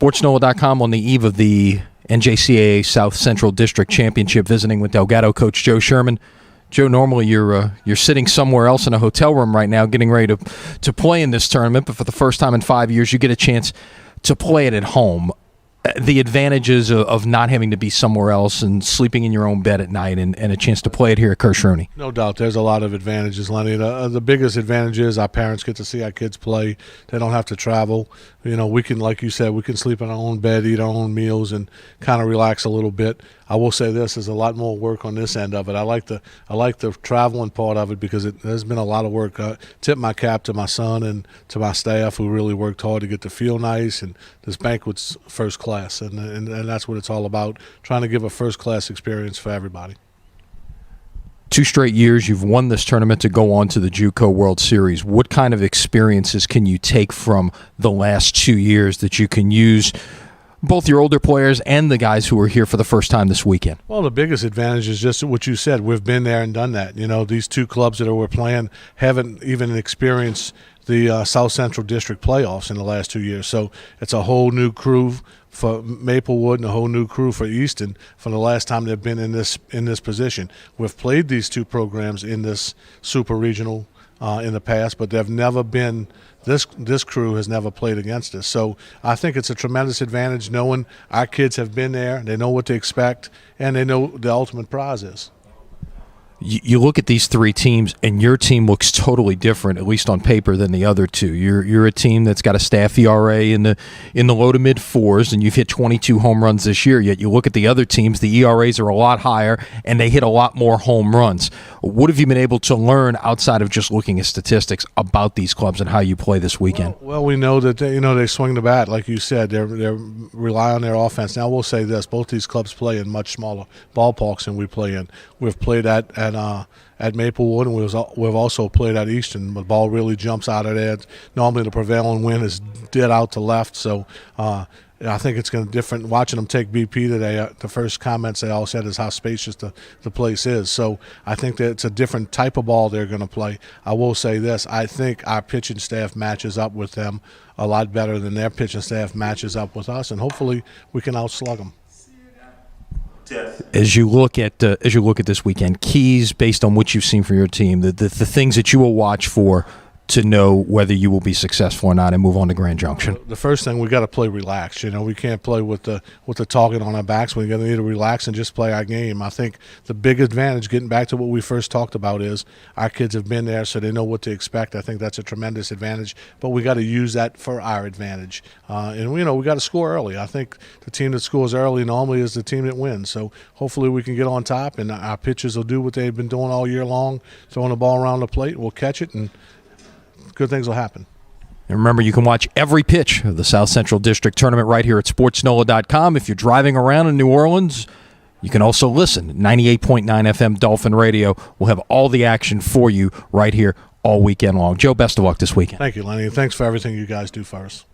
SportsNOLA.com on the eve of the NJCAA South Central District Championship, visiting with Delgado coach Joe Scheuermann. Joe, normally you're sitting somewhere else in a hotel room right now getting ready to play in this tournament, but for the first time in 5 years you get a chance to play it at home. The advantages of not having to be somewhere else and sleeping in your own bed at night and a chance to play it here at Kirsch-Rooney. No doubt. There's a lot of advantages, Lenny. The biggest advantage is our parents get to see our kids play. They don't have to travel. You know, we can, like you said, we can sleep in our own bed, eat our own meals, and kind of relax a little bit. I will say this, there's a lot more work on this end of it. I like the traveling part of it because there's been a lot of work. Tip my cap to my son and to my staff who really worked hard to get to feel nice, and this banquet's first class, and that's what it's all about, trying to give a first-class experience for everybody. 2 straight years you've won this tournament to go on to the JUCO World Series. What kind of experiences can you take from the last 2 years that you can use both your older players and the guys who are here for the first time this weekend? Well, the biggest advantage is just what you said. We've been there and done that. You know, these 2 clubs that we're playing haven't even experienced the South Central District playoffs in the last 2 years. So it's a whole new crew for Maplewood and a whole new crew for Easton from the last time they've been in this position. We've played these 2 programs in this super regional in the past, but they've never been – this crew has never played against us. So I think it's a tremendous advantage knowing our kids have been there, they know what to expect, and they know the ultimate prize is. You look at these 3 teams, and your team looks totally different, at least on paper, than the other 2. You're a team that's got a staff ERA in the low to mid 4s, and you've hit 22 home runs this year. Yet you look at the other teams, the ERAs are a lot higher, and they hit a lot more home runs. What have you been able to learn outside of just looking at statistics about these clubs and how you play this weekend? Well, we know that they swing the bat, like you said. They rely on their offense. Now, we'll say this: both these clubs play in much smaller ballparks than we play in. We've played at Maplewood, and we've also played at Easton. The ball really jumps out of there. Normally the prevailing wind is dead out to left, so I think it's going to be different. Watching them take BP today, the first comments they all said is how spacious the place is. So I think that it's a different type of ball they're going to play. I will say this: I think our pitching staff matches up with them a lot better than their pitching staff matches up with us, and hopefully we can outslug them. As you look at this weekend, keys based on what you've seen from your team, the things that you will watch for to know whether you will be successful or not and move on to Grand Junction. The first thing, we got to play relaxed. You know, we can't play with the target on our backs. We're going to need to relax and just play our game. I think the big advantage, getting back to what we first talked about, is our kids have been there, so they know what to expect. I think that's a tremendous advantage, but we got to use that for our advantage. And we got to score early. I think the team that scores early normally is the team that wins. So hopefully we can get on top, and our pitchers will do what they've been doing all year long, throwing the ball around the plate. We'll catch it, and good things will happen. And remember, you can watch every pitch of the South Central District Tournament right here at SportsNOLA.com. If you're driving around in New Orleans, you can also listen. 98.9 FM Dolphin Radio will have all the action for you right here all weekend long. Joe, best of luck this weekend. Thank you, Lenny. Thanks for everything you guys do for us.